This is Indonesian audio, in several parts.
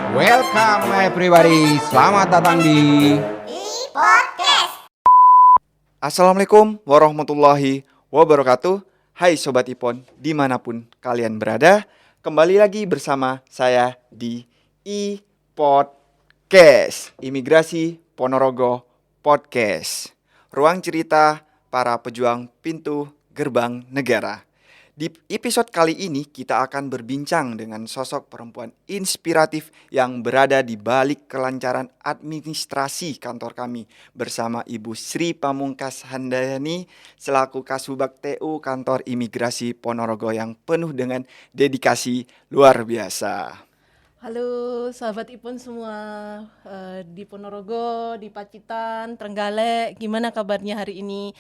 Welcome everybody, selamat datang di Podcast. Assalamualaikum warahmatullahi wabarakatuh. Hai Sobat Ipon, dimanapun kalian berada, kembali lagi bersama saya di Podcast Imigrasi Ponorogo Podcast, ruang cerita para pejuang pintu gerbang negara. Di episode kali ini kita akan berbincang dengan sosok perempuan inspiratif yang berada di balik kelancaran administrasi kantor kami bersama Ibu Sri Pamungkas Handayani selaku Kasubag TU Kantor Imigrasi Ponorogo yang penuh dengan dedikasi luar biasa. Halo sahabat Ipon semua di Ponorogo, di Pacitan, Trenggalek, gimana kabarnya hari ini?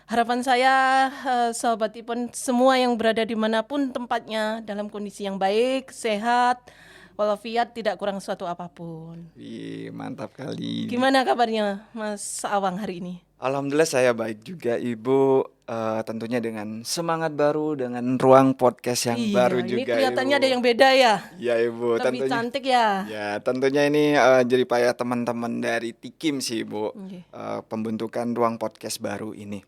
Harapan saya sahabat Ipon semua yang berada dimanapun tempatnya dalam kondisi yang baik, sehat, walafiat, tidak kurang suatu apapun. Wih, mantap kali. Gimana kabarnya Mas Awang hari ini? Alhamdulillah saya baik juga Ibu. Tentunya dengan semangat baru, dengan ruang podcast yang baru ini juga kelihatannya Ibu. ada yang beda ya. Ya Ibu, Lebih tentunya. cantik ya. Ya, tentunya ini jadi payah teman-teman dari Tikim sih, Bu. Oke. Pembentukan ruang podcast baru ini.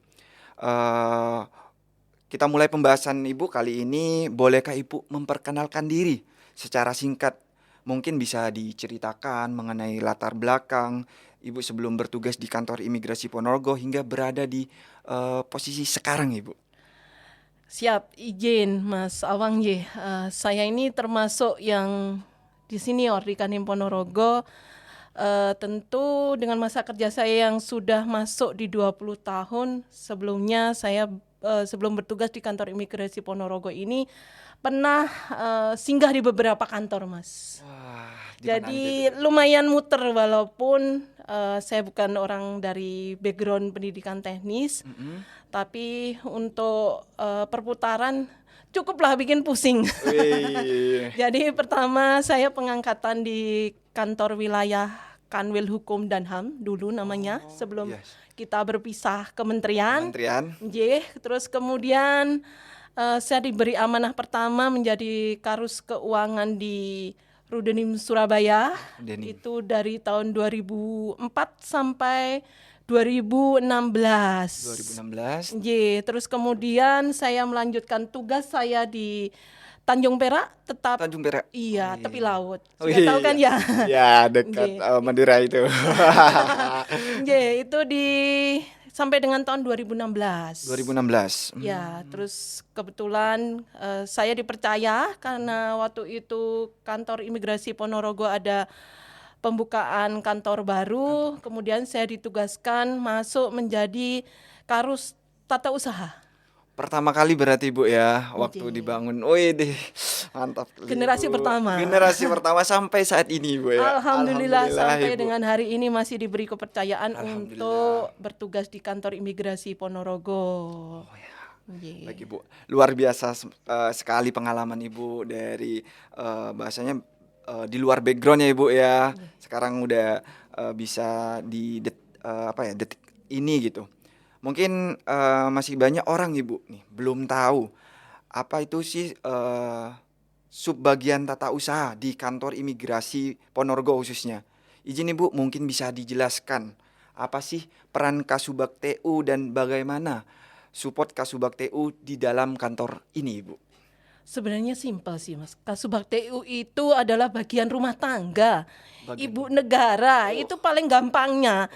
Kita mulai pembahasan Ibu kali ini. Bolehkah Ibu memperkenalkan diri secara singkat? Mungkin bisa diceritakan mengenai latar belakang Ibu sebelum bertugas di kantor imigrasi Ponorogo hingga berada di posisi sekarang, Ibu. Siap, izin Mas Awang Ye. Saya ini termasuk yang di senior di Kanwil Ponorogo. Tentu dengan masa kerja saya yang sudah masuk di 20 tahun, sebelumnya saya sebelum bertugas di kantor imigrasi Ponorogo ini pernah singgah di beberapa kantor, Mas. Wah, Jadi lumayan muter walaupun saya bukan orang dari background pendidikan teknis, tapi untuk perputaran cukuplah bikin pusing. Wih. Jadi pertama saya pengangkatan di kantor wilayah Kanwil Hukum dan HAM dulu namanya sebelum yes. kita berpisah kementerian. Kementerian. Terus kemudian saya diberi amanah pertama menjadi Karus Keuangan di Rudenim Surabaya. Rudenim. Itu dari tahun 2004 sampai 2016. 2016. Terus kemudian saya melanjutkan tugas saya di Tanjung Perak, tetap Tanjung Perak. iya, tepi laut. Oh, Sudah tahu kan ya? Ya, dekat Madura itu. Itu sampai dengan tahun 2016. 2016. Ya, terus kebetulan saya dipercaya karena waktu itu kantor imigrasi Ponorogo ada pembukaan kantor baru, kemudian saya ditugaskan masuk menjadi Karus Tata Usaha. Pertama kali berarti Bu ya waktu dibangun. Wih deh, mantap. Generasi Bu. pertama. Generasi pertama sampai saat ini Bu ya. Alhamdulillah sampai Ibu. dengan hari ini masih diberi kepercayaan untuk bertugas di kantor imigrasi Ponorogo. Baik Ibu, luar biasa sekali pengalaman Ibu dari bahasanya di luar backgroundnya Ibu ya. Sekarang udah bisa di detik ini gitu. Mungkin masih banyak orang Ibu nih belum tahu apa itu sih subbagian tata usaha di kantor imigrasi Ponorogo khususnya. Izin Ibu mungkin bisa dijelaskan apa sih peran Kasubag TU dan bagaimana support Kasubag TU di dalam kantor ini Ibu. Sebenarnya simpel sih Mas. Kasubag TU itu adalah bagian rumah tangga. Ibu negara, itu paling gampangnya.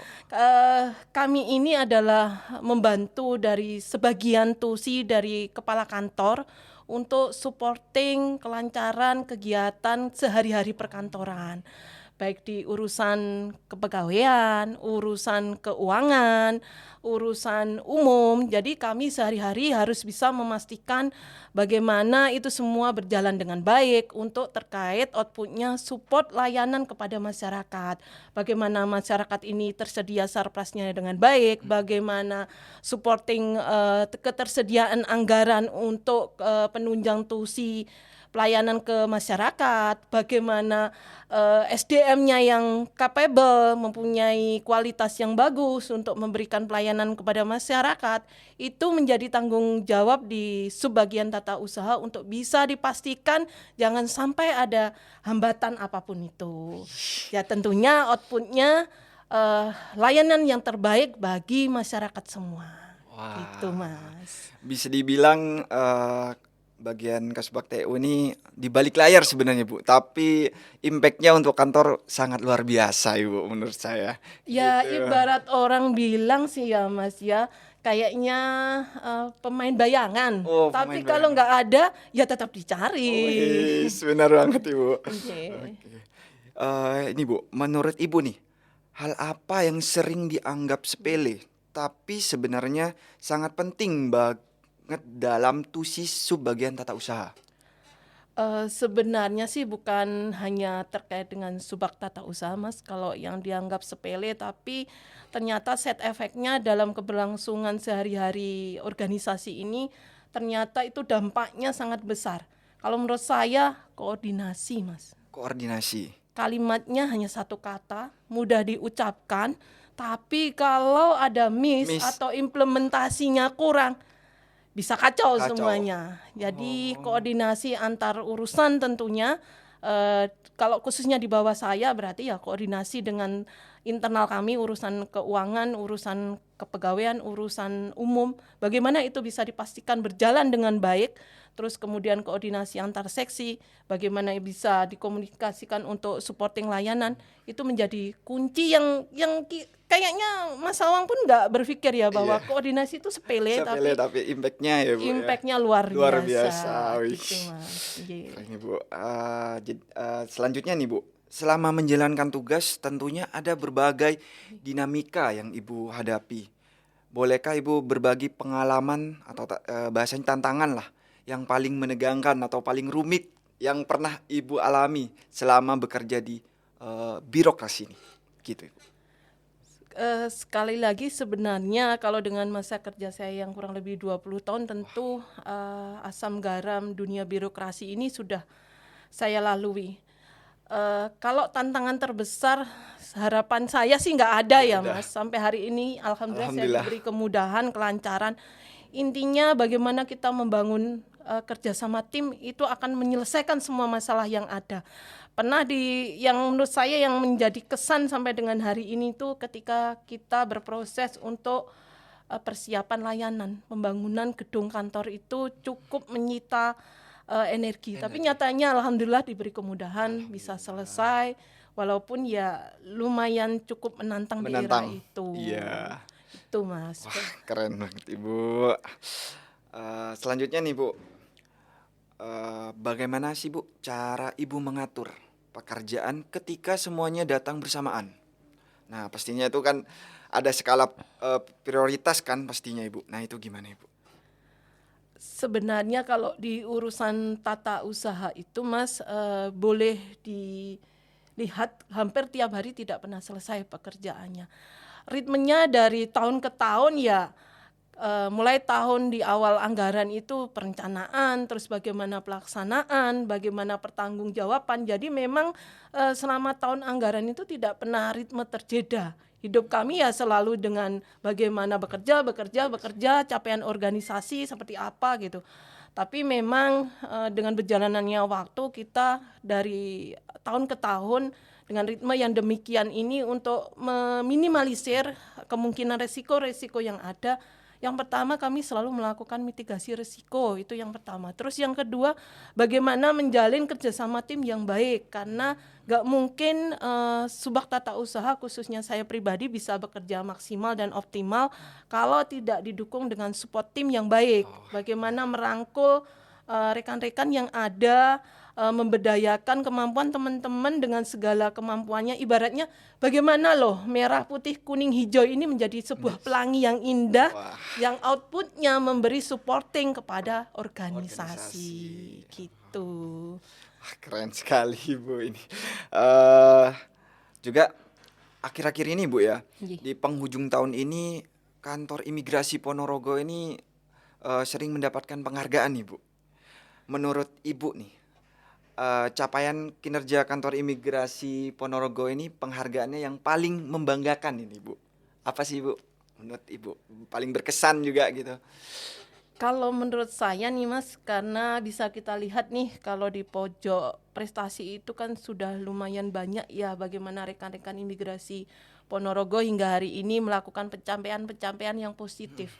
Kami ini adalah membantu dari sebagian tusi dari kepala kantor untuk supporting kelancaran kegiatan sehari-hari perkantoran. Baik di urusan kepegawaian, urusan keuangan, urusan umum. Jadi kami sehari-hari harus bisa memastikan bagaimana itu semua berjalan dengan baik untuk terkait outputnya support layanan kepada masyarakat. Bagaimana masyarakat ini tersedia surplusnya dengan baik, bagaimana supporting ketersediaan anggaran untuk penunjang tusi pelayanan ke masyarakat, bagaimana SDM-nya yang capable, mempunyai kualitas yang bagus untuk memberikan pelayanan kepada masyarakat, itu menjadi tanggung jawab di subbagian tata usaha untuk bisa dipastikan jangan sampai ada hambatan apapun itu. Ya tentunya outputnya layanan yang terbaik bagi masyarakat semua. Wah. Gitu Mas. Bisa dibilang bagian Kasubag TU ini di balik layar sebenarnya Bu, tapi impact-nya untuk kantor sangat luar biasa Ibu menurut saya. Ya Gitu. ibarat orang bilang sih ya Mas ya, kayaknya pemain bayangan. Oh, Tapi pemain kalau bayangan. nggak ada ya tetap dicari. Wih, benar banget Ibu. Oke. Ini Bu, menurut Ibu nih, hal apa yang sering dianggap sepele tapi sebenarnya sangat penting banget dalam tusis subbagian tata usaha? Sebenarnya sih bukan hanya terkait dengan subak tata usaha Mas, kalau yang dianggap sepele tapi ternyata set efeknya dalam keberlangsungan sehari-hari organisasi ini ternyata itu dampaknya sangat besar. Kalau menurut saya koordinasi Mas. Koordinasi. Kalimatnya hanya satu kata, mudah diucapkan, tapi kalau ada miss Miss. atau implementasinya kurang, bisa kacau Kacau. semuanya. Jadi koordinasi antar urusan tentunya, kalau khususnya di bawah saya berarti ya koordinasi dengan internal kami, urusan keuangan, urusan kepegawaian, urusan umum, bagaimana itu bisa dipastikan berjalan dengan baik. Terus kemudian koordinasi antar seksi, bagaimana bisa dikomunikasikan untuk supporting layanan, itu menjadi kunci yang kayaknya Mas Awang pun nggak berpikir ya bahwa Iya. koordinasi itu sepele, Tapi impact-nya ya Bu. impactnya luar Luar biasa. biasa. Wih. Gitu Mas. Iya. Keren nih, Bu. Selanjutnya nih Bu, selama menjalankan tugas tentunya ada berbagai dinamika yang Ibu hadapi. Bolehkah Ibu berbagi pengalaman atau bahasanya tantangan lah yang paling menegangkan atau paling rumit yang pernah Ibu alami selama bekerja di birokrasi ini? Gitu Ibu. Sekali lagi sebenarnya kalau dengan masa kerja saya yang kurang lebih 20 tahun tentu asam garam dunia birokrasi ini sudah saya lalui. Kalau tantangan terbesar harapan saya sih nggak ada ya ada. Mas. Sampai hari ini alhamdulillah saya Alhamdulillah. diberi kemudahan, kelancaran. Intinya bagaimana kita membangun kerjasama tim itu akan menyelesaikan semua masalah yang ada. Pernah yang menurut saya yang menjadi kesan sampai dengan hari ini itu ketika kita berproses untuk persiapan layanan, pembangunan gedung kantor itu cukup menyita energi. Tapi nyatanya alhamdulillah diberi kemudahan bisa selesai, walaupun ya lumayan cukup menantang di era itu. Iya. Itu Mas. Wah, keren banget Ibu. Selanjutnya nih Bu, bagaimana sih Bu cara Ibu mengatur pekerjaan ketika semuanya datang bersamaan? Nah pastinya itu kan ada skala prioritas kan pastinya Ibu. Nah itu gimana Ibu? Sebenarnya kalau di urusan tata usaha itu Mas boleh dilihat hampir tiap hari tidak pernah selesai pekerjaannya. Ritmenya dari tahun ke tahun ya mulai tahun di awal anggaran itu perencanaan, terus bagaimana pelaksanaan, bagaimana pertanggungjawaban. Jadi memang selama tahun anggaran itu tidak pernah ritme terjeda. Hidup kami ya selalu dengan bagaimana bekerja, capaian organisasi seperti apa gitu. Tapi memang dengan berjalanannya waktu kita dari tahun ke tahun dengan ritme yang demikian ini untuk meminimalisir kemungkinan resiko-resiko yang ada. Yang pertama kami selalu melakukan mitigasi risiko, itu yang pertama. Terus yang kedua, bagaimana menjalin kerjasama tim yang baik, karena gak mungkin subak tata usaha khususnya saya pribadi bisa bekerja maksimal dan optimal kalau tidak didukung dengan support tim yang baik. Bagaimana merangkul rekan-rekan yang ada, memberdayakan kemampuan teman-teman dengan segala kemampuannya. Ibaratnya bagaimana loh merah, putih, kuning, hijau ini menjadi sebuah pelangi yang indah. Wah. Yang outputnya memberi supporting kepada organisasi. Gitu. Wah, keren sekali Bu ini. Juga akhir-akhir ini Bu ya, Iya. di penghujung tahun ini kantor imigrasi Ponorogo ini sering mendapatkan penghargaan nih Bu. Menurut Ibu nih, capaian kinerja kantor imigrasi Ponorogo ini penghargaannya yang paling membanggakan ini, Bu? Apa sih, Bu? Menurut Ibu paling berkesan juga gitu. Kalau menurut saya nih Mas, karena bisa kita lihat nih kalau di pojok prestasi itu kan sudah lumayan banyak ya bagaimana rekan-rekan imigrasi Ponorogo hingga hari ini melakukan pencapaian-pencapaian yang positif.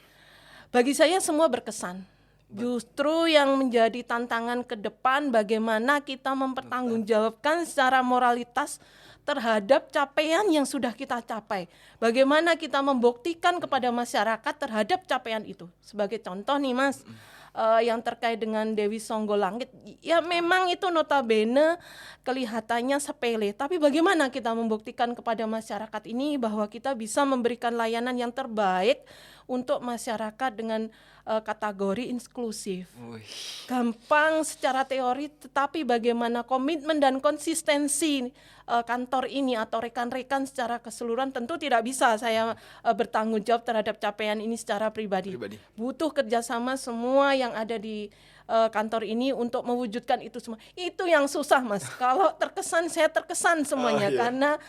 Bagi saya semua berkesan. Justru yang menjadi tantangan ke depan bagaimana kita mempertanggungjawabkan secara moralitas terhadap capaian yang sudah kita capai. Bagaimana kita membuktikan kepada masyarakat terhadap capaian itu. Sebagai contoh nih Mas, yang terkait dengan Dewi Songgolangit, ya memang itu notabene kelihatannya sepele, tapi bagaimana kita membuktikan kepada masyarakat ini bahwa kita bisa memberikan layanan yang terbaik untuk masyarakat dengan kategori inklusif. Gampang secara teori, tetapi bagaimana komitmen dan konsistensi kantor ini atau rekan-rekan secara keseluruhan, tentu tidak bisa saya bertanggung jawab terhadap capaian ini secara pribadi. Butuh kerjasama semua yang ada di kantor ini untuk mewujudkan itu semua. Itu yang susah Mas. Kalau terkesan, saya terkesan semuanya karena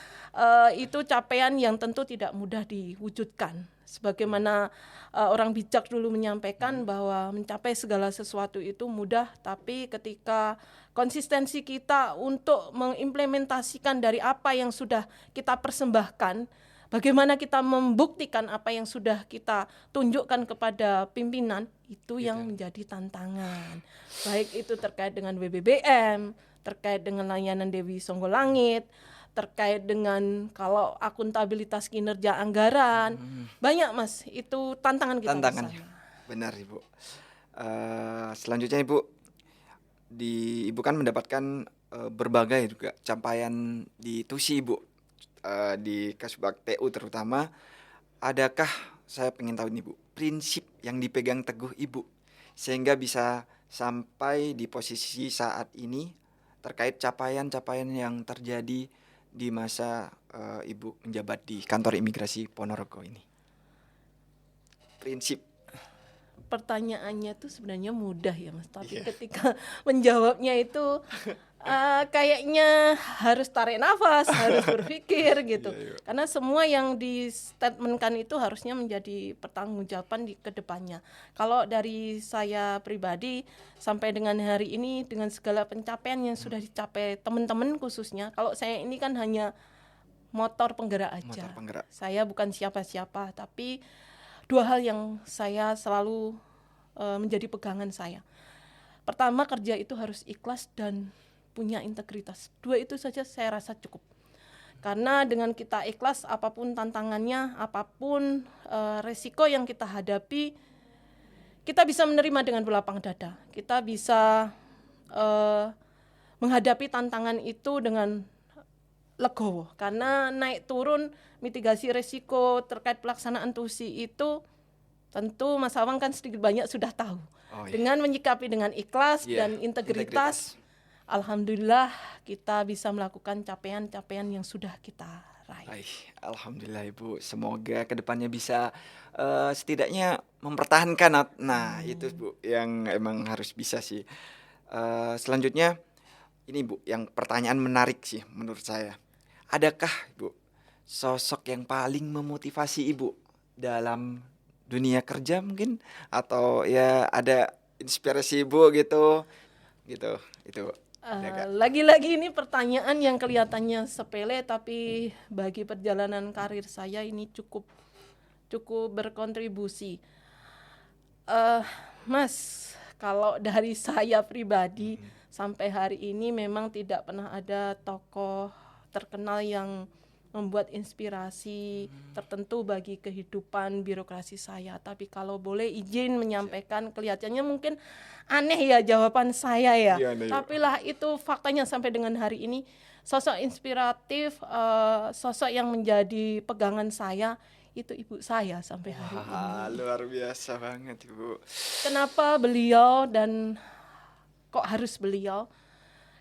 itu capaian yang tentu tidak mudah diwujudkan. Sebagaimana orang bijak dulu menyampaikan bahwa mencapai segala sesuatu itu mudah, tapi ketika konsistensi kita untuk mengimplementasikan dari apa yang sudah kita persembahkan, bagaimana kita membuktikan apa yang sudah kita tunjukkan kepada pimpinan, itu yang menjadi tantangan. Baik itu terkait dengan BBBM, terkait dengan layanan Dewi Songgolangit, terkait dengan kalau akuntabilitas kinerja anggaran, banyak Mas, itu tantangan kita Tantangannya. bersama. Benar, Ibu. Selanjutnya Ibu, Ibu kan mendapatkan berbagai juga capaian di TUSI, Ibu. Di Kasubag TU terutama. Adakah, saya pengen tahu nih Bu, prinsip yang dipegang teguh Ibu sehingga bisa sampai di posisi saat ini terkait capaian-capaian yang terjadi di masa Ibu menjabat di kantor imigrasi Ponorogo ini? Prinsip. Pertanyaannya tuh sebenarnya mudah ya Mas, tapi ketika menjawabnya itu kayaknya harus tarik nafas, harus berpikir gitu. Karena semua yang di statementkan itu harusnya menjadi pertanggungjawaban di kedepannya. Kalau dari saya pribadi sampai dengan hari ini dengan segala pencapaian yang sudah dicapai teman-teman khususnya, kalau saya ini kan hanya motor penggerak aja. Motor penggerak. Saya bukan siapa-siapa, tapi dua hal yang saya selalu menjadi pegangan saya. Pertama, kerja itu harus ikhlas dan punya integritas. Dua itu saja saya rasa cukup. Karena dengan kita ikhlas, apapun tantangannya, apapun resiko yang kita hadapi, kita bisa menerima dengan berlapang dada. Kita bisa menghadapi tantangan itu dengan legowo. Karena naik turun mitigasi resiko terkait pelaksanaan TUSI itu tentu Mas Awang kan sedikit banyak sudah tahu. Dengan menyikapi dengan ikhlas dan integritas, alhamdulillah kita bisa melakukan capaian-capaian yang sudah kita raih. Alhamdulillah Ibu, semoga kedepannya bisa setidaknya mempertahankan. Nah itu Bu yang emang harus bisa sih. Selanjutnya ini Bu, yang pertanyaan menarik sih menurut saya. Adakah Ibu sosok yang paling memotivasi Ibu dalam dunia kerja mungkin, atau ya ada inspirasi Ibu gitu itu lagi-lagi ini pertanyaan yang kelihatannya sepele, tapi bagi perjalanan karir saya ini cukup berkontribusi. Mas, kalau dari saya pribadi sampai hari ini memang tidak pernah ada tokoh terkenal yang membuat inspirasi tertentu bagi kehidupan birokrasi saya. Tapi kalau boleh izin menyampaikan, kelihatannya mungkin aneh ya jawaban saya ya. Tapi lah itu faktanya sampai dengan hari ini, sosok inspiratif, sosok yang menjadi pegangan saya itu ibu saya sampai hari ini. Luar biasa banget Ibu. Kenapa beliau dan kok harus beliau?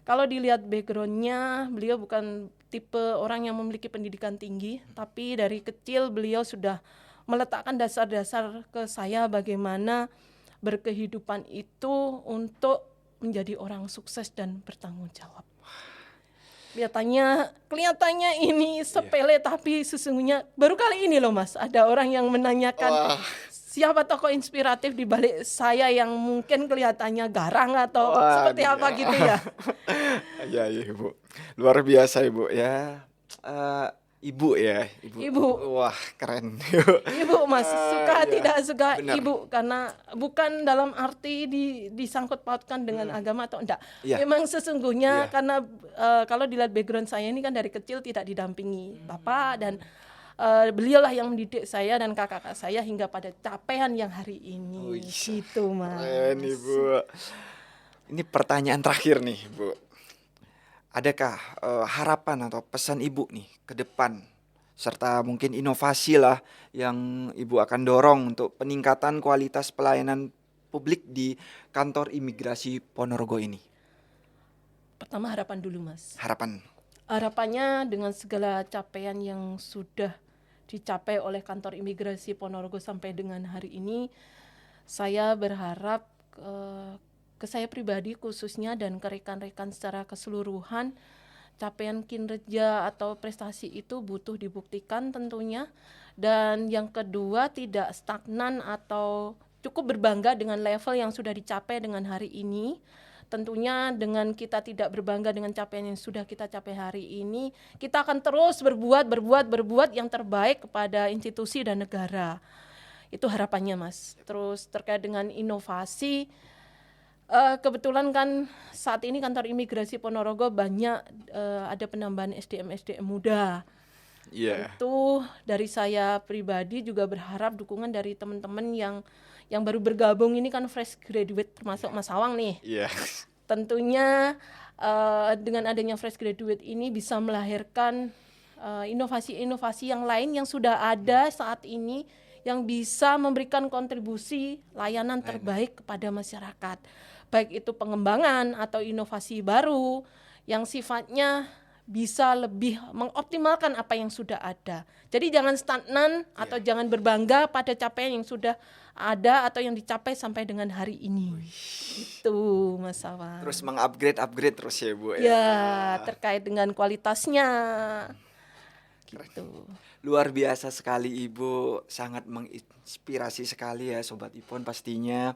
Kalau dilihat backgroundnya, beliau bukan tipe orang yang memiliki pendidikan tinggi, tapi dari kecil beliau sudah meletakkan dasar-dasar ke saya bagaimana berkehidupan itu untuk menjadi orang sukses dan bertanggung jawab. Kelihatannya ini sepele, tapi sesungguhnya baru kali ini loh Mas, ada orang yang menanyakan siapa tokoh inspiratif di balik saya yang mungkin kelihatannya garang atau seperti apa gitu ya. Ya Ibu, luar biasa Ibu ya. Ibu ya, Ibu. Wah, keren. Ibu Mas, suka Ya, tidak suka benar. Ibu, karena bukan dalam arti disangkut pautkan dengan agama atau enggak. Ya. Memang sesungguhnya Ya. karena kalau dilihat background saya ini kan dari kecil tidak didampingi Bapak, dan beliaulah yang mendidik saya dan kakak-kakak saya hingga pada capaian yang hari ini. Wih, Gitu Mas. Keren Ibu. Ini pertanyaan terakhir nih Ibu. Adakah harapan atau pesan Ibu nih ke depan, serta mungkin inovasi lah yang Ibu akan dorong untuk peningkatan kualitas pelayanan publik di kantor imigrasi Ponorogo ini? Pertama harapan dulu Mas. Harapan. Harapannya dengan segala capaian yang sudah dicapai oleh kantor imigrasi Ponorogo sampai dengan hari ini, saya berharap ke saya pribadi khususnya dan ke rekan-rekan secara keseluruhan, capaian kinerja atau prestasi itu butuh dibuktikan tentunya. Dan yang kedua, tidak stagnan atau cukup berbangga dengan level yang sudah dicapai dengan hari ini. Tentunya dengan kita tidak berbangga dengan capaian yang sudah kita capai hari ini, kita akan terus berbuat yang terbaik kepada institusi dan negara. Itu harapannya Mas. Terus terkait dengan inovasi, kebetulan kan saat ini kantor imigrasi Ponorogo banyak ada penambahan SDM muda. Iya. Itu dari saya pribadi juga berharap dukungan dari teman-teman yang baru bergabung ini kan fresh graduate, termasuk Mas Awang nih. Iya. Tentunya dengan adanya fresh graduate ini bisa melahirkan inovasi-inovasi yang lain yang sudah ada saat ini yang bisa memberikan kontribusi layanan terbaik kepada masyarakat. Baik itu pengembangan atau inovasi baru yang sifatnya bisa lebih mengoptimalkan apa yang sudah ada. Jadi jangan stagnan atau jangan berbangga pada capaian yang sudah ada atau yang dicapai sampai dengan hari ini. Itu Mas Awan. Terus mengupgrade terus ya Bu Ya, terkait dengan kualitasnya. Gitu. Luar biasa sekali Ibu, sangat menginspirasi sekali ya Sobat Ipon pastinya.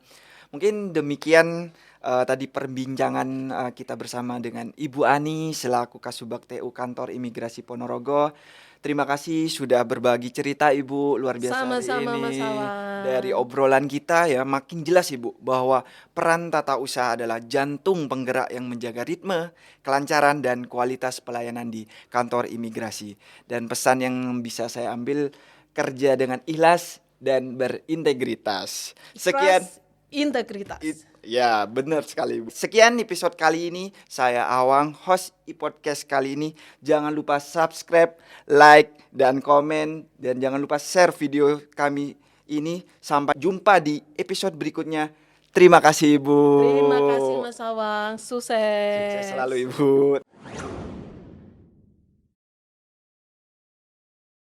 Mungkin demikian tadi perbincangan kita bersama dengan Ibu Ani selaku Kasubag TU Kantor Imigrasi Ponorogo. Terima kasih sudah berbagi cerita Ibu, luar biasa Sama-sama, hari Mas ini. Awan. Dari obrolan kita ya makin jelas Ibu bahwa peran tata usaha adalah jantung penggerak yang menjaga ritme, kelancaran dan kualitas pelayanan di kantor imigrasi. Dan pesan yang bisa saya ambil, kerja dengan ikhlas dan berintegritas. Sekian. Trust, integritas. Ya benar sekali. Sekian episode kali ini. Saya Awang, host e-podcast kali ini. Jangan lupa subscribe, like, dan komen. Dan jangan lupa share video kami ini. Sampai jumpa di episode berikutnya. Terima kasih Ibu. Terima kasih Mas Awang, sukses. Sukses selalu Ibu.